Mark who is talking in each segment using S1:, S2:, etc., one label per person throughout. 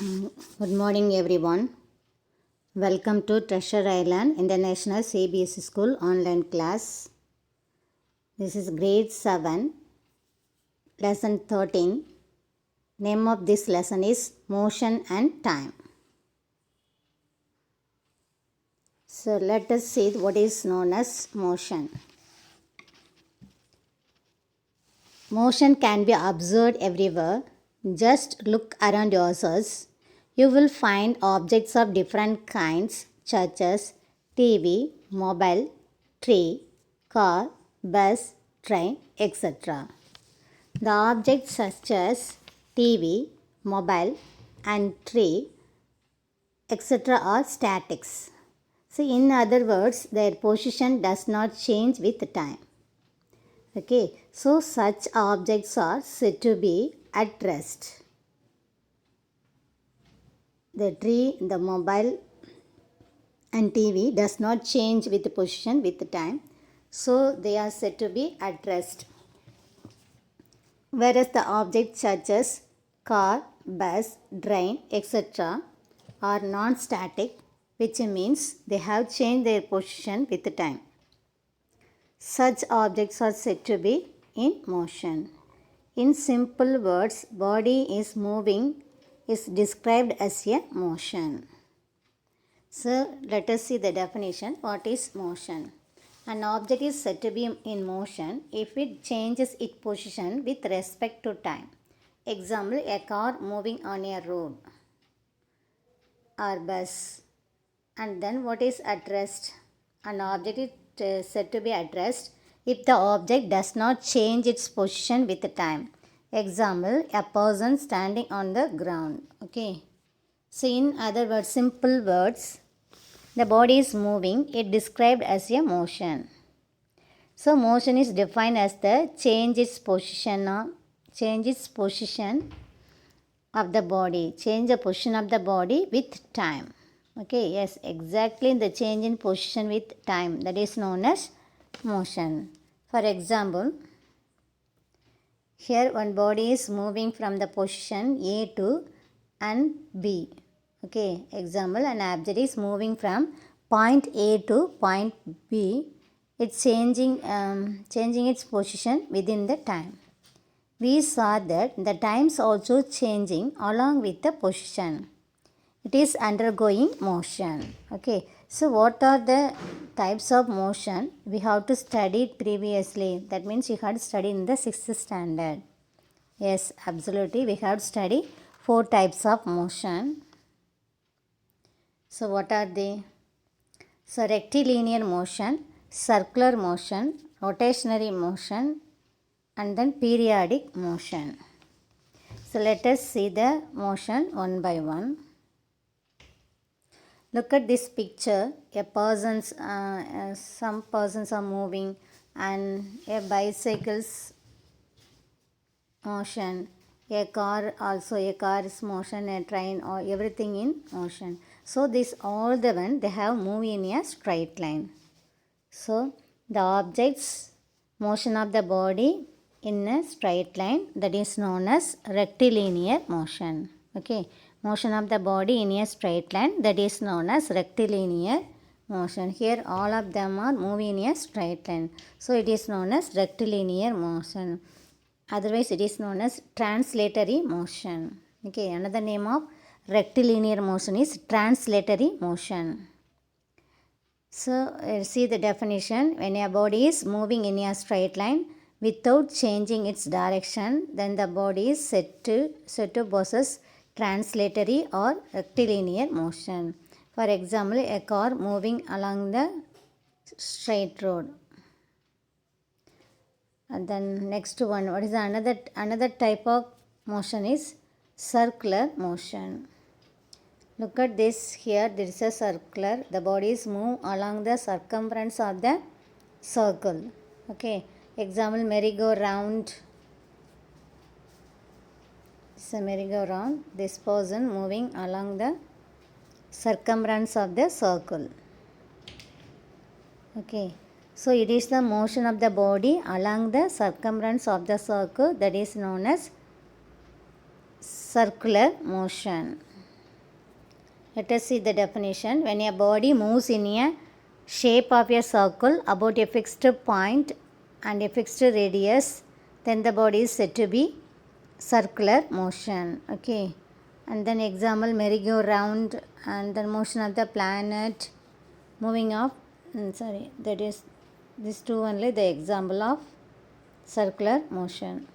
S1: Good morning, everyone. Welcome to Treasure Island International CBSE School online class. This is grade 7, lesson 13. Name of this lesson is Motion and Time. So let us see what is known as motion. Motion can be observed everywhere. Just look around yourselves. You will find objects of different kinds, such as TV, mobile, tree, car, bus, train, etc. The objects such as TV, mobile, and tree, etc. are statics. So, in other words, their position does not change with time. Okay, so such objects are said to be at rest. The tree, the mobile and TV does not change with the position with the time. So they are said to be at rest. Whereas the objects such as car, bus, train, etc. are non-static, which means they have changed their position with the time. Such objects are said to be in motion. In simple words, body is moving is described as a motion. So let us see the definition. What is motion? An object is said to be in motion if it changes its position with respect to time. Example, a car moving on a road or bus. And then what is at rest? An object is said to be at rest if the object does not change its position with the time. Example, a person standing on the ground. Okay. So in other words, simple words, the body is moving, it described as a motion. So motion is defined as the change its position of the body, change the position of the body with time. Okay, yes, exactly the change in position with time, that is known as motion. For example, here one body is moving from the position A to and B. Okay, example, an object is moving from point A to point B. It's changing its position within the time. We saw that the time is also changing along with the position. It is undergoing motion. Okay, so what are the types of motion? We have to study it previously. That means you had studied in the 6th standard. Yes, absolutely. We have to study 4 types of motion. So what are they? So rectilinear motion, circular motion, rotationary motion, and then periodic motion. So let us see the motion one by one. Look at this picture. Some persons are moving, and a bicycle's motion, a car is motion, a train, or everything in motion. So this all the one they have moved in a straight line. So the object's motion of the body in a straight line, that is known as rectilinear motion. Okay, motion of the body in a straight line, that is known as rectilinear motion. Here all of them are moving in a straight line, so it is known as rectilinear motion. Otherwise it is known as translatory motion. Okay, another name of rectilinear motion is translatory motion. So see the definition. When a body is moving in a straight line without changing its direction, then the body is said to possess translatory or rectilinear motion. For example, a car moving along the straight road. And then next one, what is another type of motion is circular motion. Look at this here, there is a circular. The bodies move along the circumference of the circle. Okay, example, merry-go-round. It's a merry-go-round. This person moving along the circumference of the circle. Okay, so it is the motion of the body along the circumference of the circle, that is known as circular motion. Let us see the definition. When a body moves in a shape of a circle about a fixed point and a fixed radius, then the body is said to be circular motion. Okay. And then example, merry-go-round, and the motion of the planet moving off. That is these two only the example of circular motion.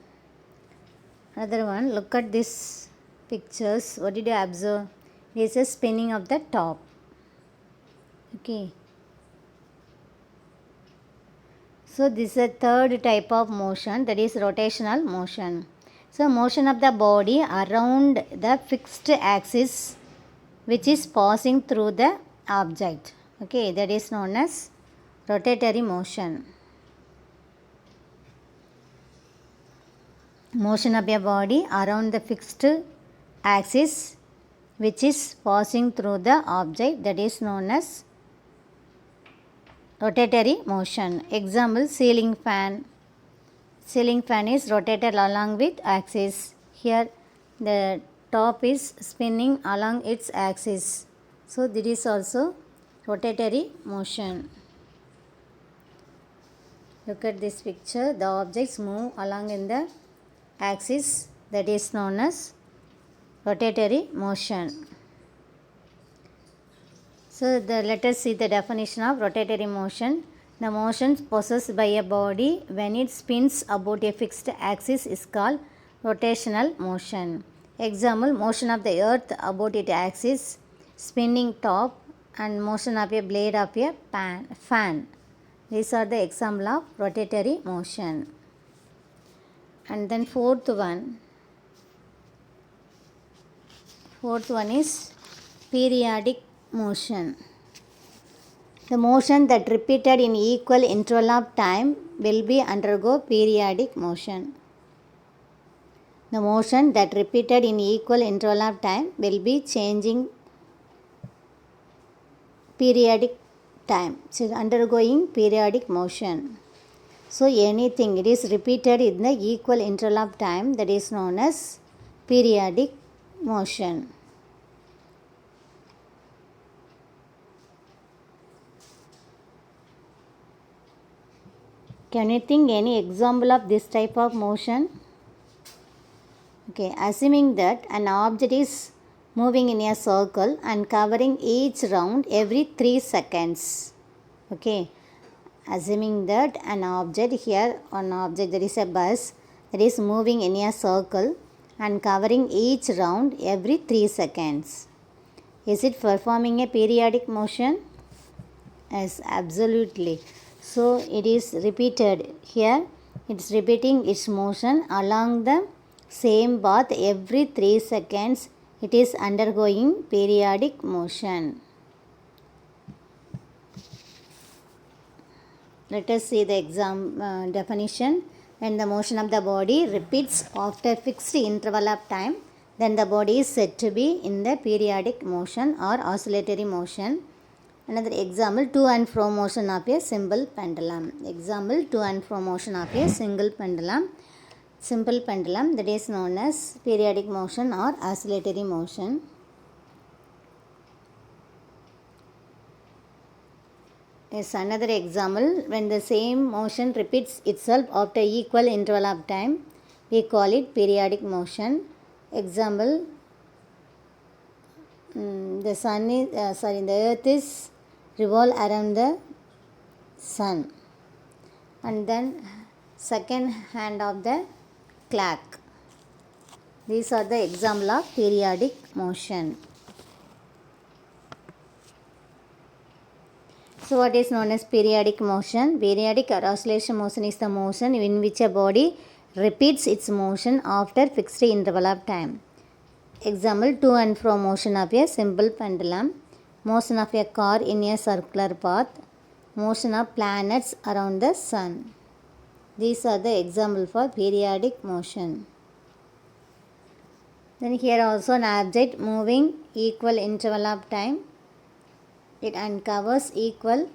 S1: Another one, look at these pictures. What did you observe? It is a spinning of the top. Okay. So this is a third type of motion, that is rotational motion. So motion of the body around the fixed axis which is passing through the object. Okay, that is known as rotatory motion. Motion of a body around the fixed axis which is passing through the object, that is known as rotatory motion. Example, ceiling fan. Ceiling fan is rotated along with axis. Here the top is spinning along its axis. So this is also rotatory motion. Look at this picture. The objects move along in the axis, that is known as rotatory motion. So let us see the definition of rotatory motion. The motion possessed by a body when it spins about a fixed axis is called rotational motion. Example, motion of the earth about its axis, spinning top, and motion of a blade of a fan. These are the example of rotatory motion. And then fourth one is periodic motion. The motion that repeated in equal interval of time will be undergo periodic motion. The motion that repeated in equal interval of time will be changing periodic time, so undergoing periodic motion. So anything it is repeated in the equal interval of time, that is known as periodic motion. Can you think any example of this type of motion? Okay, assuming that an object is moving in a circle and covering each round every 3 seconds. Okay, assuming that an object there is a bus that is moving in a circle and covering each round every 3 seconds. Is it performing a periodic motion? Yes, absolutely. So it is repeated here. It's repeating its motion along the same path every 3 seconds. It is undergoing periodic motion. Let us see the definition. When the motion of the body repeats after fixed interval of time, then the body is said to be in the periodic motion or oscillatory motion. Another example, to and fro motion of a simple pendulum. Example, to and fro motion of a simple pendulum, that is known as periodic motion or oscillatory motion. Is another example, when the same motion repeats itself after equal interval of time, we call it periodic motion. Example, the earth is revolve around the sun, and then second hand of the clock. These are the example of periodic motion. So what is known as periodic motion? Periodic or oscillation motion is the motion in which a body repeats its motion after fixed interval of time. Example, to and fro motion of a simple pendulum, motion of a car in a circular path, motion of planets around the sun. These are the examples for periodic motion. Then here also an object moving equal interval of time. It uncovers equal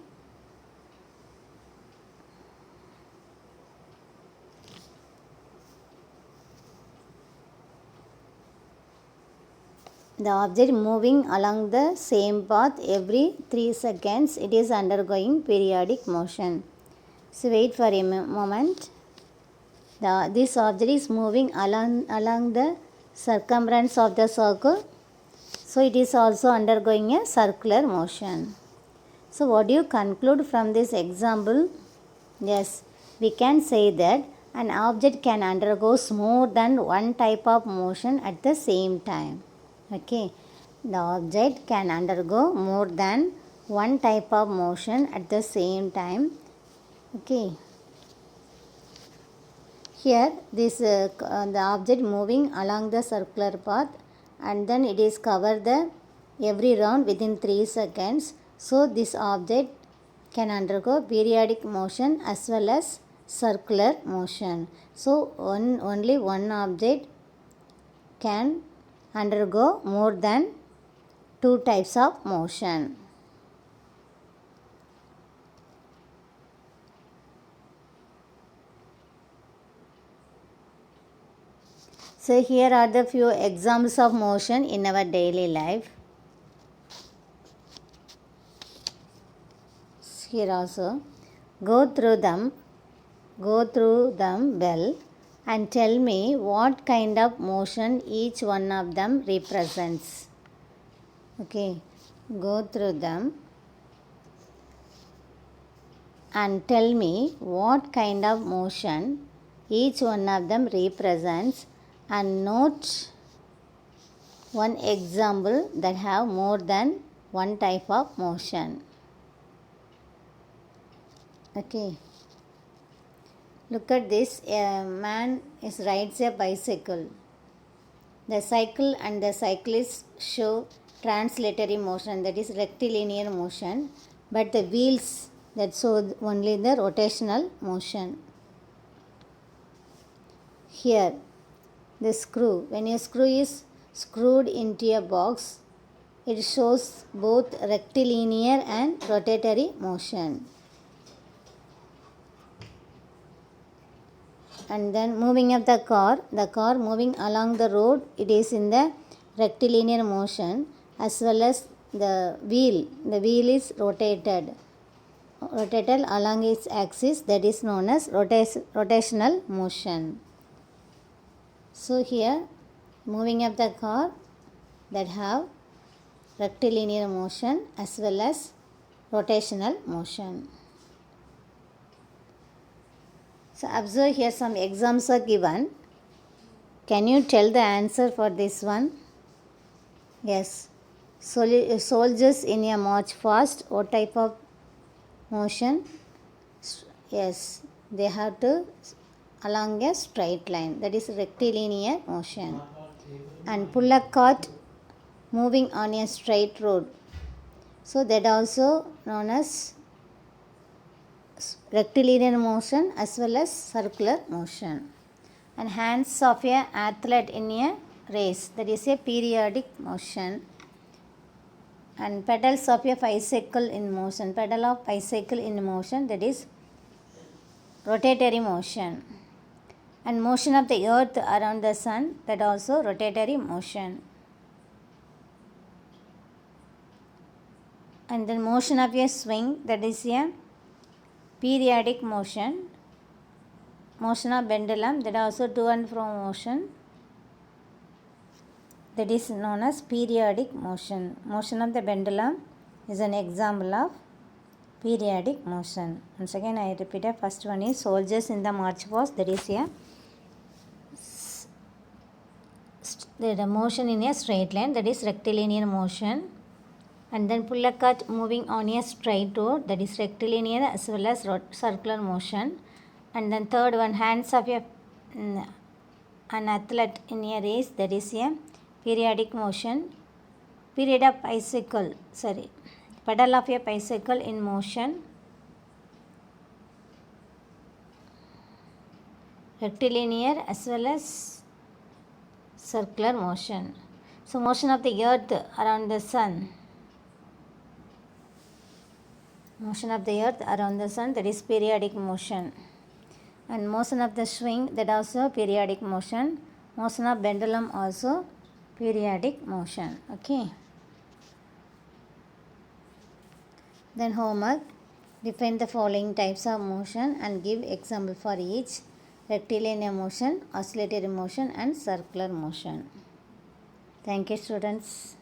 S1: The object moving along the same path every 3 seconds, it is undergoing periodic motion. So wait for a moment. This object is moving along the circumference of the circle, so it is also undergoing a circular motion. So what do you conclude from this example? Yes, we can say that an object can undergo more than one type of motion at the same time. Okay, the object can undergo more than one type of motion at the same time. Okay, here this the object moving along the circular path, and then it is cover the every round within 3 seconds. So this object can undergo periodic motion as well as circular motion. So only one object can undergo more than 2 types of motion. So here are the few examples of motion in our daily life. Here also, go through them well and tell me what kind of motion each one of them represents. Okay, go through them and tell me what kind of motion each one of them represents, and note one example that have more than one type of motion. Okay, look at this. A man rides a bicycle. The cycle and the cyclist show translatory motion, that is rectilinear motion, but the wheels that show only the rotational motion. Here the screw, when a screw is screwed into a box, it shows both rectilinear and rotatory motion. And then moving up the car moving along the road, it is in the rectilinear motion, as well as the wheel is rotated along its axis, that is known as rotational motion. So here moving up the car that have rectilinear motion as well as rotational motion. So observe here, some examples are given. Can you tell the answer for this one? Yes, soldiers in a march fast, what type of motion? Yes, they have to along a straight line, that is rectilinear motion. And pull a cart moving on a straight road, so that also known as rectilinear motion as well as circular motion. And hands of a athlete in a race, that is a periodic motion. And pedals of a bicycle in motion, pedal of bicycle in motion, that is rotatory motion. And motion of the earth around the sun, that also rotatory motion. And then motion of a swing, that is a periodic motion. Motion of pendulum, that also to and fro motion, that is known as periodic motion. Motion of the pendulum is an example of periodic motion. Once again I repeat, first one is soldiers in the march past, that is the motion in a straight line, that is rectilinear motion. And then pull a cart moving on a straight road, that is rectilinear as well as circular motion. And then third one, hands of an athlete in a race, that is a periodic motion. Pedal of a bicycle in motion, rectilinear as well as circular motion. So motion of the earth around the sun, that is periodic motion. And motion of the swing, that also periodic motion. Motion of pendulum also periodic motion. Okay. Then homework. Define the following types of motion and give example for each: rectilinear motion, oscillatory motion, and circular motion. Thank you, students.